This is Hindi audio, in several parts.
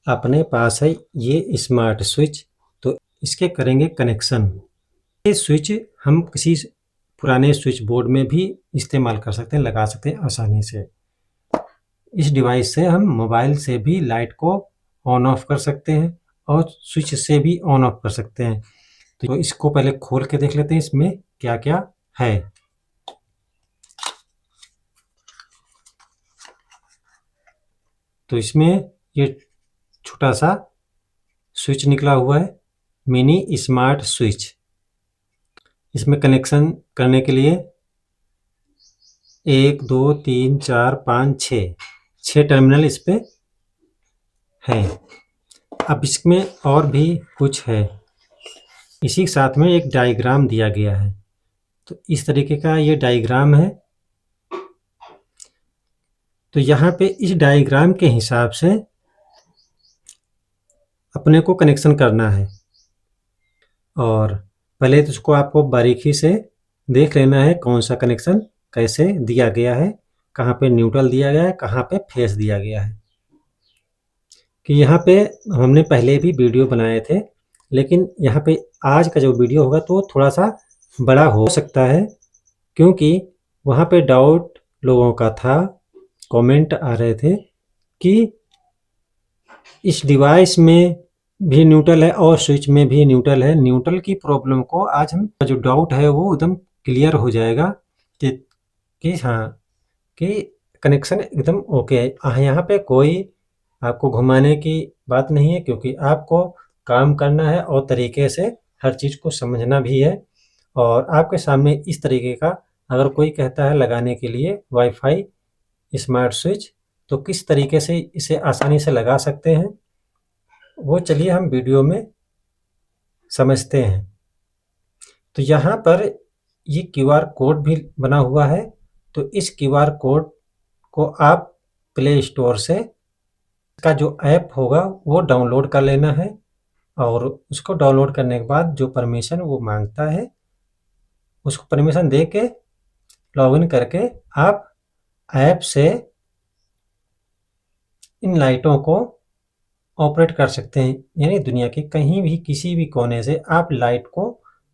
अपने पास है ये स्मार्ट स्विच, तो इसके करेंगे कनेक्शन। ये स्विच हम किसी पुराने स्विच बोर्ड में भी इस्तेमाल कर सकते हैं, लगा सकते हैं आसानी से। इस डिवाइस से हम मोबाइल से भी लाइट को ऑन ऑफ कर सकते हैं और स्विच से भी ऑन ऑफ कर सकते हैं। तो इसको पहले खोल के देख लेते हैं इसमें क्या क्या है। तो इसमें ये छोटा सा स्विच निकला हुआ है, मिनी स्मार्ट स्विच। इसमें कनेक्शन करने के लिए 1 2 3 4 5 6 टर्मिनल इस पे है। अब इसमें और भी कुछ है, इसी के साथ में एक डायग्राम दिया गया है। तो इस तरीके का ये डायग्राम है। तो यहाँ पे इस डायग्राम के हिसाब से अपने को कनेक्शन करना है, और पहले तो उसको आपको बारीकी से देख लेना है कौन सा कनेक्शन कैसे दिया गया है, कहाँ पे न्यूट्रल दिया गया है, कहाँ पे फेस दिया गया है। कि यहाँ पे हमने पहले भी वीडियो बनाए थे, लेकिन यहाँ पे आज का जो वीडियो होगा तो थोड़ा सा बड़ा हो सकता है, क्योंकि वहाँ पे डाउट लोगों का था, कमेंट आ रहे थे कि इस डिवाइस में भी न्यूट्रल है और स्विच में भी न्यूट्रल है। न्यूट्रल की प्रॉब्लम को आज हम जो डाउट है वो एकदम क्लियर हो जाएगा कि हाँ कि कनेक्शन एकदम ओके है। यहाँ पे कोई आपको घुमाने की बात नहीं है, क्योंकि आपको काम करना है और तरीके से हर चीज़ को समझना भी है। और आपके सामने इस तरीके का अगर कोई कहता है लगाने के लिए वाईफाई स्मार्ट स्विच, तो किस तरीके से इसे आसानी से लगा सकते हैं वो चलिए हम वीडियो में समझते हैं। तो यहाँ पर ये क्यूआर कोड भी बना हुआ है। तो इस क्यूआर कोड को आप प्ले स्टोर से का जो ऐप होगा वो डाउनलोड कर लेना है, और उसको डाउनलोड करने के बाद जो परमिशन वो मांगता है उसको परमिशन दे के लॉगिन करके आप ऐप से इन लाइटों को ऑपरेट कर सकते हैं। यानी दुनिया के कहीं भी किसी भी कोने से आप लाइट को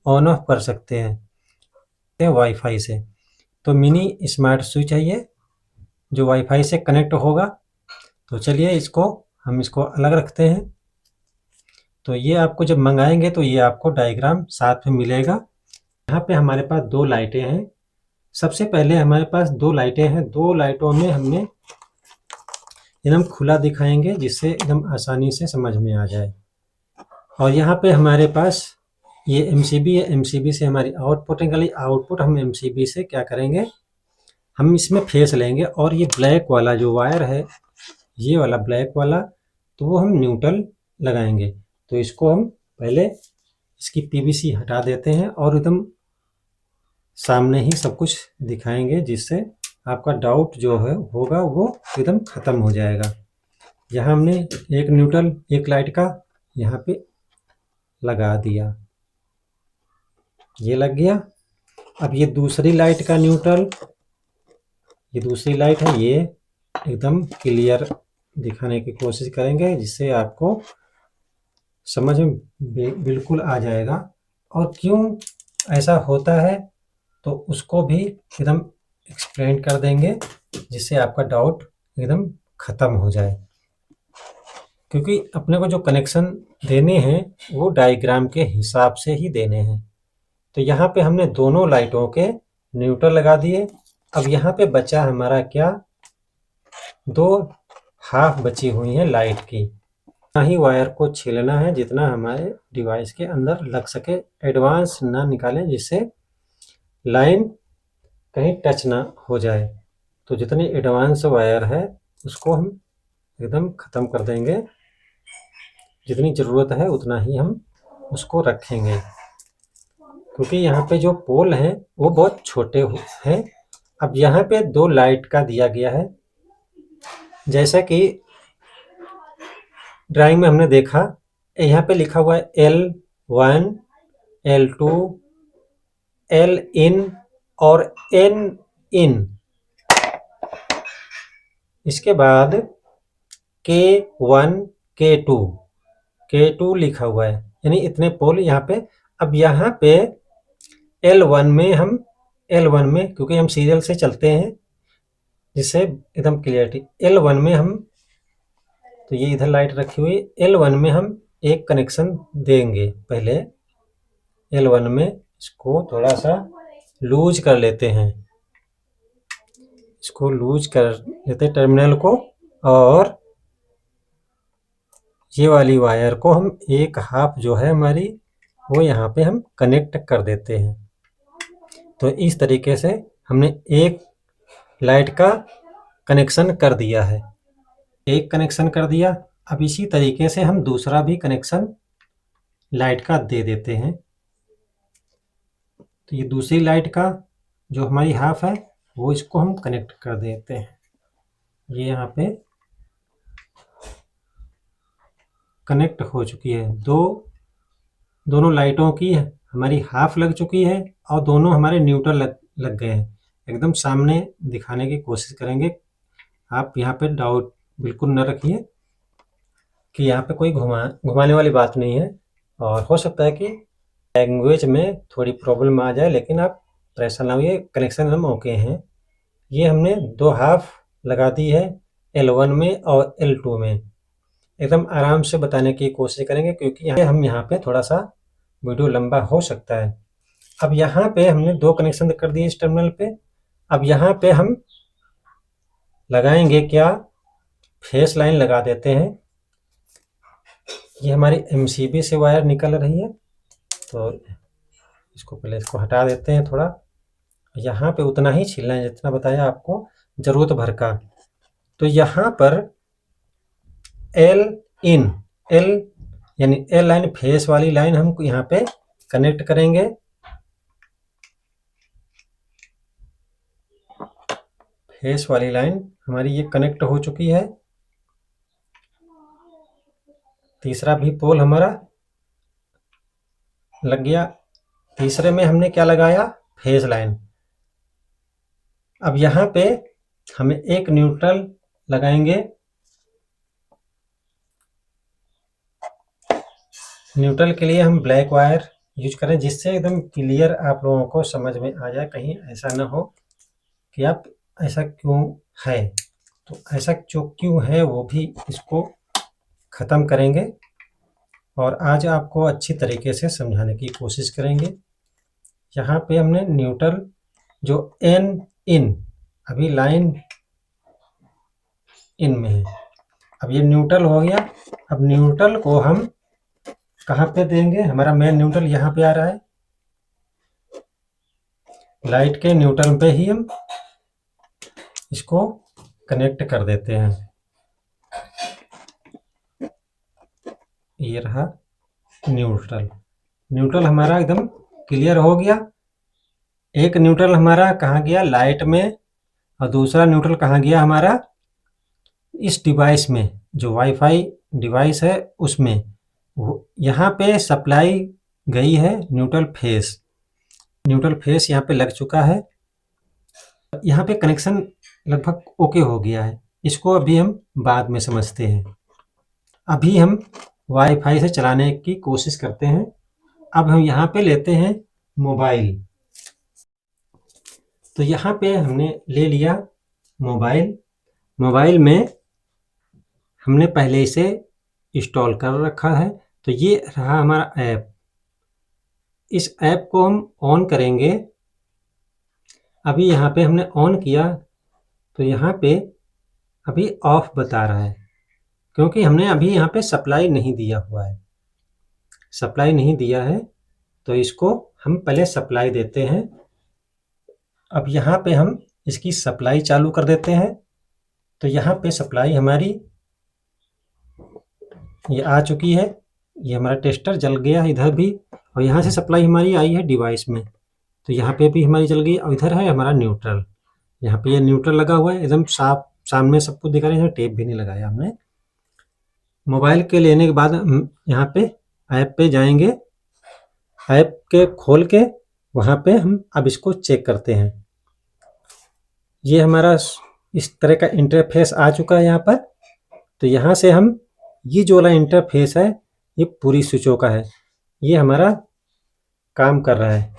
ऑन ऑफ कर सकते हैं वाईफाई से। तो मिनी स्मार्ट स्विच है ये, जो वाईफाई से कनेक्ट होगा। तो चलिए हम इसको अलग रखते हैं। तो ये आपको जब मंगाएंगे तो ये आपको डायग्राम साथ में मिलेगा। यहाँ पे हमारे पास 2 लाइटें हैं। सबसे पहले हमारे पास 2 लाइटें हैं। 2 लाइटों में हमने एकदम खुला दिखाएंगे जिससे एकदम आसानी से समझ में आ जाए। और यहाँ पे हमारे पास ये एमसीबी है, एमसीबी से हमारी आउटपुट निकली। आउटपुट हम एमसीबी से क्या करेंगे, हम इसमें फेस लेंगे, और ये ब्लैक वाला जो वायर है, ये वाला ब्लैक वाला, तो वो हम न्यूट्रल लगाएंगे। तो इसको हम पहले इसकी पीवीसी हटा देते हैं और एकदम सामने ही सब कुछ दिखाएंगे, जिससे आपका डाउट जो है होगा वो एकदम ख़त्म हो जाएगा। यहाँ हमने एक न्यूट्रल एक लाइट का यहाँ पे लगा दिया, ये लग गया। अब ये दूसरी लाइट का न्यूट्रल, ये दूसरी लाइट है, ये एकदम क्लियर दिखाने की कोशिश करेंगे जिससे आपको समझ में बिल्कुल आ जाएगा। और क्यों ऐसा होता है तो उसको भी एकदम एक्सप्लेन कर देंगे, जिससे आपका डाउट एकदम ख़त्म हो जाए। क्योंकि अपने को जो कनेक्शन देने हैं वो डायग्राम के हिसाब से ही देने हैं। तो यहाँ पे हमने दोनों लाइटों के न्यूट्रल लगा दिए। अब यहाँ पे बचा हमारा क्या, 2 हाफ बची हुई हैं लाइट की। इतना ही वायर को छीलना है जितना हमारे डिवाइस के अंदर लग सके। एडवांस ना निकालें जिससे लाइन कहीं टच ना हो जाए। तो जितनी एडवांस वायर है उसको हम एकदम ख़त्म कर देंगे। जितनी ज़रूरत है उतना ही हम उसको रखेंगे, क्योंकि यहाँ पे जो पोल हैं वो बहुत छोटे हैं। अब यहाँ पे 2 लाइट का दिया गया है, जैसा कि ड्राइंग में हमने देखा। यहाँ पे लिखा हुआ है L1 L2 L in और N in। इसके बाद K1 K2 लिखा हुआ है, यानी इतने पोल यहाँ पे। अब यहाँ पे L1 में क्योंकि हम सीरियल से चलते हैं जिससे एकदम क्लियरिटी, L1 में हम, तो ये इधर लाइट रखी हुई, L1 में हम एक कनेक्शन देंगे। पहले L1 में इसको थोड़ा सा लूज कर लेते हैं, इसको लूज कर लेते हैं टर्मिनल को, और ये वाली वायर को हम एक हाफ जो है हमारी वो यहाँ पे हम कनेक्ट कर देते हैं। तो इस तरीके से हमने एक लाइट का कनेक्शन कर दिया है, एक कनेक्शन कर दिया। अब इसी तरीके से हम दूसरा भी कनेक्शन लाइट का दे देते हैं। तो ये दूसरी लाइट का जो हमारी हाफ है वो इसको हम कनेक्ट कर देते हैं। ये यहाँ पे कनेक्ट हो चुकी है, दोनों लाइटों की हमारी हाफ लग चुकी है और दोनों हमारे न्यूट्रल लग गए हैं। एकदम सामने दिखाने की कोशिश करेंगे, आप यहाँ पे डाउट बिल्कुल न रखिए कि यहाँ पे कोई घुमाने वाली बात नहीं है। और हो सकता है कि लैंग्वेज में थोड़ी प्रॉब्लम आ जाए, लेकिन आप परेशान ना होइए, कनेक्शन हम ओके हैं। ये हमने दो हाफ लगा दी है L1 में और L2 में। एकदम आराम से बताने की कोशिश करेंगे क्योंकि हम यहाँ पे थोड़ा सा वीडियो लंबा हो सकता है। अब यहाँ पे हमने दो कनेक्शन कर दिए इस टर्मिनल पे। अब यहाँ पे हम लगाएंगे क्या, फेस लाइन लगा देते हैं। ये हमारी MCB से वायर निकल रही है, तो इसको पहले इसको हटा देते हैं थोड़ा। यहाँ पे उतना ही छीलना है जितना बताया आपको, जरूरत भर का। तो यहाँ पर L यानी L लाइन, फेस वाली लाइन हम यहाँ पे कनेक्ट करेंगे। फेस वाली लाइन हमारी ये कनेक्ट हो चुकी है। तीसरा भी पोल हमारा लग गया। तीसरे में हमने क्या लगाया, फेस लाइन। अब यहाँ पे हमें एक न्यूट्रल लगाएंगे। न्यूट्रल के लिए हम ब्लैक वायर यूज करें, जिससे एकदम क्लियर आप लोगों को समझ में आ जाए, कहीं ऐसा ना हो कि आप ऐसा क्यों है। तो ऐसा जो क्यों है वो भी इसको ख़त्म करेंगे और आज आपको अच्छी तरीके से समझाने की कोशिश करेंगे। यहाँ पे हमने न्यूट्रल जो N इन, अभी लाइन इन में है। अब ये न्यूट्रल हो गया। अब न्यूट्रल को हम कहाँ पे देंगे, हमारा मेन न्यूट्रल यहाँ पे आ रहा है। लाइट के न्यूट्रल पे ही हम इसको कनेक्ट कर देते हैं। ये रहा न्यूट्रल हमारा एकदम क्लियर हो गया। एक न्यूट्रल हमारा कहाँ गया, लाइट में, और दूसरा न्यूट्रल कहाँ गया हमारा, इस डिवाइस में, जो वाईफाई डिवाइस है उसमें। यहाँ पे सप्लाई गई है न्यूट्रल फेस यहाँ पे लग चुका है। यहाँ पे कनेक्शन लगभग ओके हो गया है। इसको अभी हम बाद में समझते हैं। अभी हम वाईफाई से चलाने की कोशिश करते हैं। अब हम यहाँ पे लेते हैं मोबाइल। तो यहाँ पे हमने ले लिया मोबाइल में हमने पहले से इंस्टॉल कर रखा है। तो ये रहा हमारा ऐप। इस ऐप को हम ऑन करेंगे। अभी यहाँ पे हमने ऑन किया तो यहाँ पे अभी ऑफ बता रहा है, क्योंकि हमने अभी यहाँ पे सप्लाई नहीं दिया हुआ है। सप्लाई नहीं दिया है तो इसको हम पहले सप्लाई देते हैं। अब यहाँ पे हम इसकी सप्लाई चालू कर देते हैं। तो यहाँ पे सप्लाई हमारी ये आ चुकी है। ये हमारा टेस्टर जल गया है इधर भी, और यहाँ से सप्लाई हमारी आई है डिवाइस में। तो यहाँ पे भी हमारी जल गई, और इधर है हमारा न्यूट्रल। यहाँ पे ये न्यूट्रल लगा हुआ है, एकदम साफ सामने सब कुछ दिखा रहे हैं। टेप भी नहीं लगाया हमने। मोबाइल के लेने के बाद हम यहाँ पे ऐप पे जाएंगे। ऐप के खोल के वहाँ पे हम अब इसको चेक करते हैं। ये हमारा इस तरह का इंटरफेस आ चुका है यहाँ पर। तो यहाँ से हम ये जो वाला इंटरफेस है ये पूरी स्विचों का है, ये हमारा काम कर रहा है।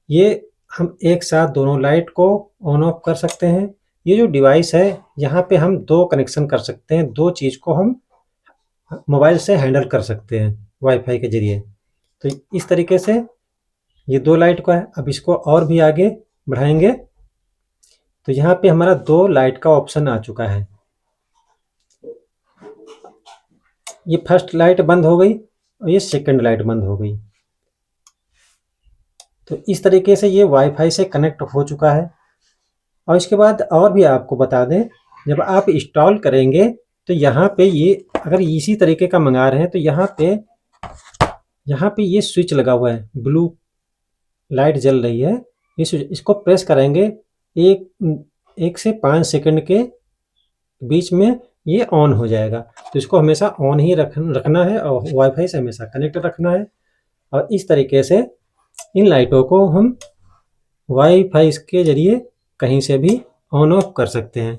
ये हम एक साथ दोनों लाइट को ऑन ऑफ कर सकते हैं। ये जो डिवाइस है यहाँ पे हम दो कनेक्शन कर सकते हैं, दो चीज़ को हम मोबाइल से हैंडल कर सकते हैं वाईफाई के जरिए। तो इस तरीके से ये दो लाइट का है। अब इसको और भी आगे बढ़ाएंगे तो यहाँ पे हमारा दो लाइट का ऑप्शन आ चुका है। ये फर्स्ट लाइट बंद हो गई और ये सेकंड लाइट बंद हो गई। तो इस तरीके से ये वाईफाई से कनेक्ट हो चुका है। और इसके बाद और भी आपको बता दें, जब आप इंस्टॉल करेंगे तो यहाँ पे ये अगर इसी तरीके का मंगा रहे हैं तो यहाँ पे ये स्विच लगा हुआ है, ब्लू लाइट जल रही है। ये स्विच, इसको प्रेस करेंगे 1 से 5 सेकंड के बीच में ये ऑन हो जाएगा। तो इसको हमेशा ऑन ही रखना है और वाईफाई से हमेशा कनेक्ट रखना है। और इस तरीके से इन लाइटों को हम वाईफाई के जरिए कहीं से भी ऑन ऑफ कर सकते हैं।